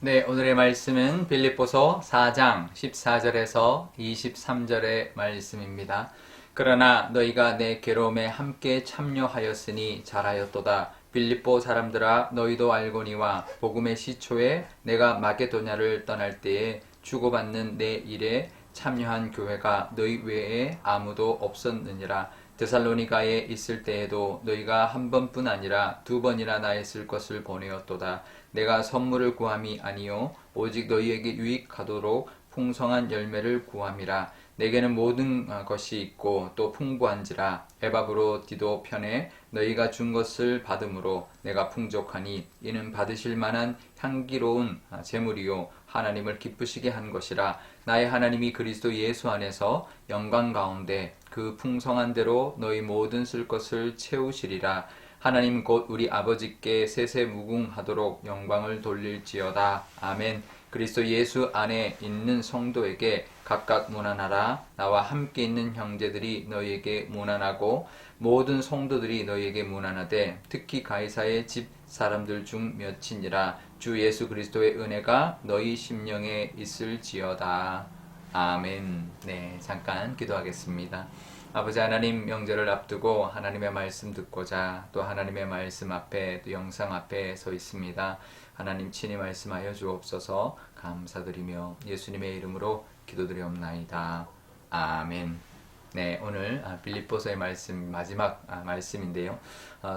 네, 오늘의 말씀은 빌립보서 4장 14절에서 23절의 말씀입니다. 그러나 너희가 내 괴로움에 함께 참여하였으니 잘하였도다. 빌립보 사람들아, 너희도 알거니와 복음의 시초에 내가 마게도냐를 떠날 때에 주고받는 내 일에 참여한 교회가 너희 외에 아무도 없었느니라. 데살로니가에 있을 때에도 너희가 한 번뿐 아니라 두 번이나 나의 쓸 것을 보내었도다. 내가 선물을 구함이 아니요 오직 너희에게 유익하도록 풍성한 열매를 구함이라. 내게는 모든 것이 있고 또 풍부한지라. 에바브로디도 편에 너희가 준 것을 받음으로 내가 풍족하니 이는 받으실 만한 향기로운 제물이요 하나님을 기쁘시게 한 것이라. 나의 하나님이 그리스도 예수 안에서 영광 가운데 그 풍성한 대로 너희 모든 쓸 것을 채우시리라. 하나님 곧 우리 아버지께 세세무궁하도록 영광을 돌릴지어다. 아멘. 그리스도 예수 안에 있는 성도에게 각각 문안하라. 나와 함께 있는 형제들이 너희에게 문안하고 모든 성도들이 너희에게 문안하되 특히 가이사의 집 사람들 중 몇이니라. 주 예수 그리스도의 은혜가 너희 심령에 있을지어다. 아멘. 네, 잠깐 기도하겠습니다. 아버지 하나님, 명절을 앞두고 하나님의 말씀 듣고자 또 하나님의 말씀 앞에 또 영상 앞에 서 있습니다. 하나님 친히 말씀하여 주옵소서. 감사드리며 예수님의 이름으로 기도드리옵나이다. 아멘. 네, 오늘 빌립보서의 말씀 마지막 말씀인데요.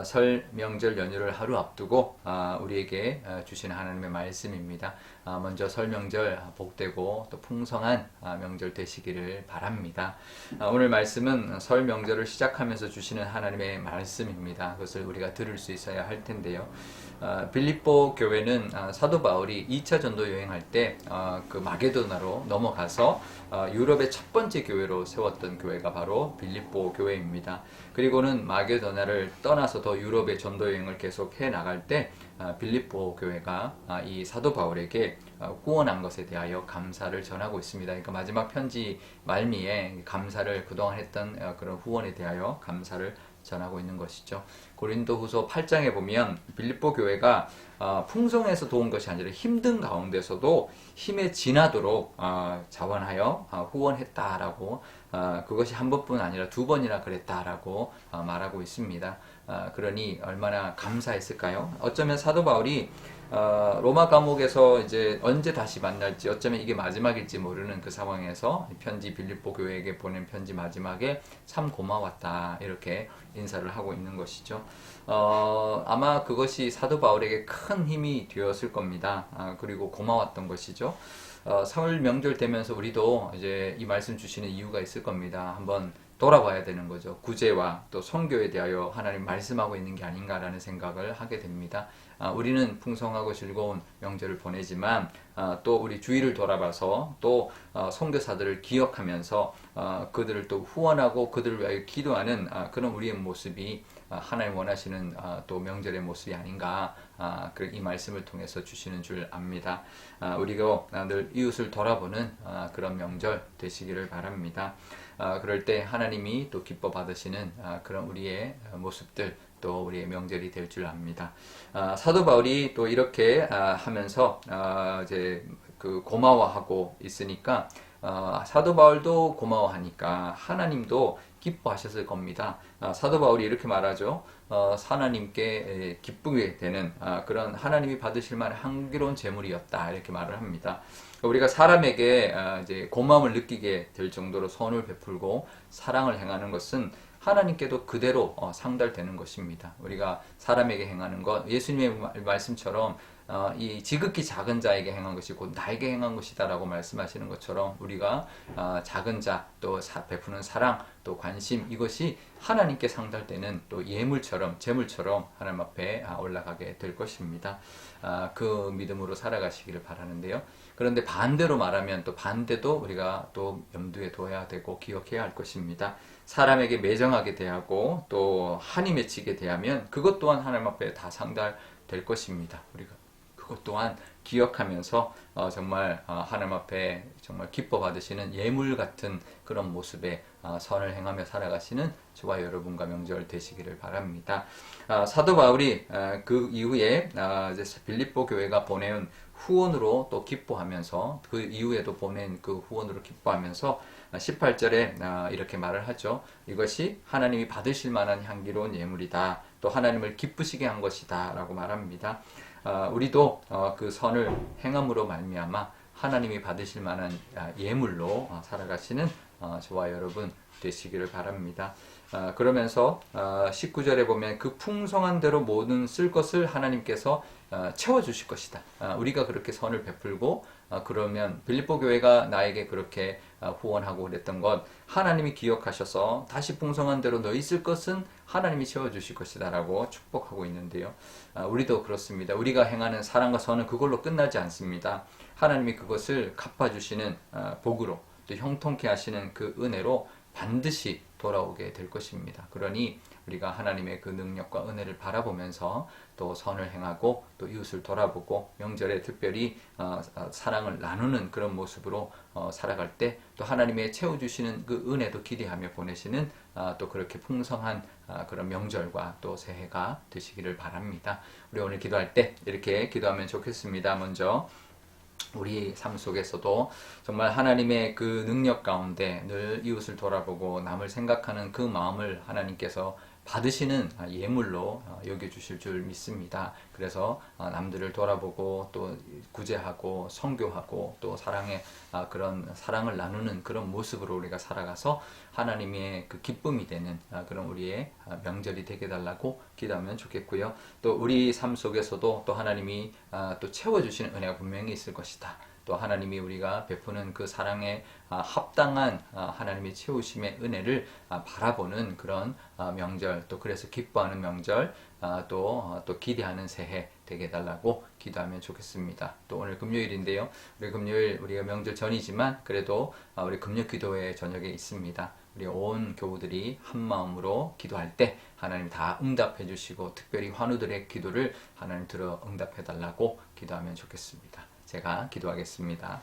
설 명절 연휴를 하루 앞두고 우리에게 주신 하나님의 말씀입니다. 먼저 설 명절 복되고 또 풍성한 명절 되시기를 바랍니다. 오늘 말씀은 설 명절을 시작하면서 주시는 하나님의 말씀입니다. 그것을 우리가 들을 수 있어야 할 텐데요. 빌립보 교회는 사도 바울이 2차 전도 여행할 때 그 마게도나로 넘어가서 유럽의 첫 번째 교회로 세웠던 교회가 바로 빌립보 교회입니다. 그리고는 마게도나를 떠나서 더 유럽의 전도 여행을 계속 해 나갈 때 빌립보 교회가 이 사도 바울에게 후원한 것에 대하여 감사를 전하고 있습니다. 그러니까 마지막 편지 말미에 감사를 그동안 했던 그런 후원에 대하여 감사를 전하고 있는 것이죠. 고린도후서 8장에 보면 빌립보 교회가 풍성해서 도운 것이 아니라 힘든 가운데서도 힘에 지나도록 자원하여 후원했다라고, 그것이 한 번뿐 아니라 두 번이나 그랬다라고 말하고 있습니다. 그러니 얼마나 감사했을까요? 어쩌면 사도 바울이 로마 감옥에서 이제 언제 다시 만날지, 어쩌면 이게 마지막일지 모르는 그 상황에서 편지, 빌립보 교회에게 보낸 편지 마지막에 참 고마웠다 이렇게 인사를 하고 있는 것이죠. 아마 그것이 사도 바울에게 큰 힘이 되었을 겁니다. 그리고 고마웠던 것이죠. 설 명절 되면서 우리도 이제 이 말씀 주시는 이유가 있을 겁니다. 한번 돌아봐야 되는 거죠. 구제와 또 선교에 대하여 하나님 말씀하고 있는 게 아닌가라는 생각을 하게 됩니다. 우리는 풍성하고 즐거운 명절을 보내지만 또 우리 주위를 돌아봐서 또 선교사들을 기억하면서 그들을 또 후원하고 그들을 위하여 기도하는 그런 우리의 모습이 하나님 원하시는 또 명절의 모습이 아닌가, 이 말씀을 통해서 주시는 줄 압니다. 우리가 늘 이웃을 돌아보는 그런 명절 되시기를 바랍니다. 그럴 때 하나님이 또 기뻐 받으시는 그런 우리의 모습들, 또 우리의 명절이 될 줄 압니다. 사도 바울이 또 이렇게 하면서 이제 그 고마워하고 있으니까 사도 바울도 고마워하니까 하나님도 기뻐하셨을 겁니다. 사도 바울이 이렇게 말하죠. 하나님께 기쁘게 되는 그런 하나님이 받으실 만한 향기로운 제물이었다 이렇게 말을 합니다. 우리가 사람에게 이제 고마움을 느끼게 될 정도로 선을 베풀고 사랑을 행하는 것은 하나님께도 그대로 상달되는 것입니다. 우리가 사람에게 행하는 것, 예수님의 말씀처럼 이 지극히 작은 자에게 행한 것이 곧 나에게 행한 것이다라고 말씀하시는 것처럼 우리가 작은 자, 또 베푸는 사랑, 또 관심, 이것이 하나님께 상달되는 또 예물처럼, 제물처럼 하나님 앞에 올라가게 될 것입니다. 그 믿음으로 살아가시기를 바라는데요. 그런데 반대로 말하면 또 반대도 우리가 또 염두에 둬야 되고 기억해야 할 것입니다. 사람에게 매정하게 대하고 또 한이 맺히게 대하면 그것 또한 하나님 앞에 다 상달될 것입니다. 우리가 그것 또한 기억하면서 정말 하나님 앞에 정말 기뻐 받으시는 예물 같은 그런 모습의 선을 행하며 살아가시는 저와 여러분과 명절 되시기를 바랍니다. 사도 바울이 그 이후에 이제 빌립보 교회가 보내온 후원으로 또 기뻐하면서 그 이후에도 보낸 그 후원으로 기뻐하면서 18절에 이렇게 말을 하죠. 이것이 하나님이 받으실 만한 향기로운 예물이다. 또 하나님을 기쁘시게 한 것이다 라고 말합니다. 우리도 그 선을 행함으로 말미암아 하나님이 받으실 만한 예물로 살아가시는 저와 여러분 되시기를 바랍니다. 그러면서 19절에 보면 그 풍성한 대로 모든 쓸 것을 하나님께서 채워주실 것이다. 우리가 그렇게 선을 베풀고 그러면 빌립보 교회가 나에게 그렇게 후원하고 그랬던 것 하나님이 기억하셔서 다시 풍성한 대로 너희 쓸 것은 하나님이 채워주실 것이다 라고 축복하고 있는데요. 우리도 그렇습니다. 우리가 행하는 사랑과 선은 그걸로 끝나지 않습니다. 하나님이 그것을 갚아주시는 복으로 또 형통케 하시는 그 은혜로 반드시 돌아오게 될 것입니다. 그러니 우리가 하나님의 그 능력과 은혜를 바라보면서 또 선을 행하고 또 이웃을 돌아보고 명절에 특별히 사랑을 나누는 그런 모습으로 살아갈 때 또 하나님의 채워주시는 그 은혜도 기대하며 보내시는 또 그렇게 풍성한 그런 명절과 또 새해가 되시기를 바랍니다. 우리 오늘 기도할 때 이렇게 기도하면 좋겠습니다. 먼저 우리 삶 속에서도 정말 하나님의 그 능력 가운데 늘 이웃을 돌아보고 남을 생각하는 그 마음을 하나님께서 받으시는 예물로 여겨주실 줄 믿습니다. 그래서 남들을 돌아보고 또 구제하고 선교하고 또 사랑의 그런 사랑을 나누는 그런 모습으로 우리가 살아가서 하나님의 그 기쁨이 되는 그런 우리의 명절이 되게 달라고 기도하면 좋겠고요. 또 우리 삶 속에서도 또 하나님이 또 채워주시는 은혜가 분명히 있을 것이다. 또 하나님이 우리가 베푸는 그 사랑에 합당한 하나님의 채우심의 은혜를 바라보는 그런 명절, 또 그래서 기뻐하는 명절, 또 기대하는 새해 되게 해달라고 기도하면 좋겠습니다. 또 오늘 금요일인데요. 우리 금요일 우리가 명절 전이지만 그래도 우리 금요 기도회 저녁에 있습니다. 우리 온 교우들이 한 마음으로 기도할 때 하나님 다 응답해 주시고 특별히 환우들의 기도를 하나님 들어 응답해 달라고 기도하면 좋겠습니다. 제가 기도하겠습니다.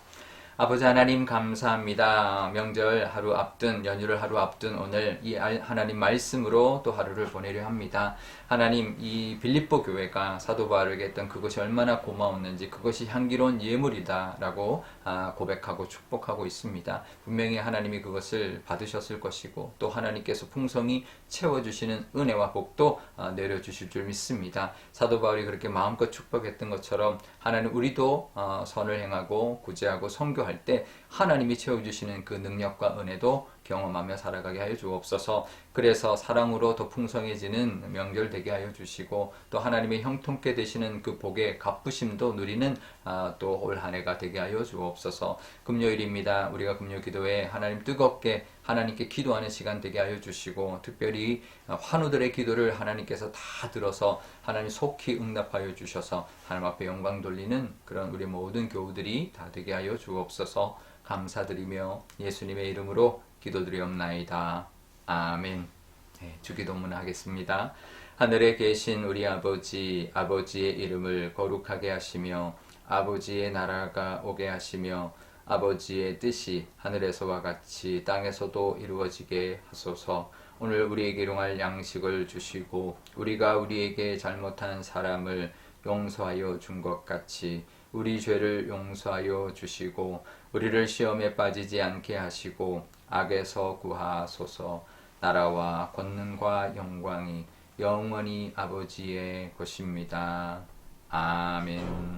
아버지 하나님 감사합니다. 명절 하루 앞둔 연휴를 하루 앞둔 오늘 이 하나님 말씀으로 또 하루를 보내려 합니다. 하나님 이 빌립보 교회가 사도 바울에게 했던 그것이 얼마나 고마웠는지 그것이 향기로운 예물이다 라고 고백하고 축복하고 있습니다. 분명히 하나님이 그것을 받으셨을 것이고 또 하나님께서 풍성히 채워주시는 은혜와 복도 내려주실 줄 믿습니다. 사도 바울이 그렇게 마음껏 축복했던 것처럼 하나님 우리도 선을 행하고 구제하고 선교할 때 하나님이 채워주시는 그 능력과 은혜도 경험하며 살아가게 하여 주옵소서. 그래서 사랑으로 더 풍성해지는 명절 되게 하여 주시고 또 하나님의 형통케 되시는 그 복의 갚으심도 누리는 또 올 한 해가 되게 하여 주옵소서. 금요일입니다. 우리가 금요 기도에 하나님 뜨겁게 하나님께 기도하는 시간 되게 하여 주시고 특별히 환우들의 기도를 하나님께서 다 들어서 하나님 속히 응답하여 주셔서 하나님 앞에 영광 돌리는 그런 우리 모든 교우들이 다 되게 하여 주옵소서. 감사드리며 예수님의 이름으로 기도드리옵나이다. 아멘. 네, 주기도문 하겠습니다. 하늘에 계신 우리 아버지, 아버지의 이름을 거룩하게 하시며 아버지의 나라가 오게 하시며 아버지의 뜻이 하늘에서와 같이 땅에서도 이루어지게 하소서. 오늘 우리에게 일용할 양식을 주시고 우리가 우리에게 잘못한 사람을 용서하여 준 것 같이 우리 죄를 용서하여 주시고 우리를 시험에 빠지지 않게 하시고 악에서 구하소서. 나라와 권능과 영광이 영원히 아버지의 것입니다. 아멘.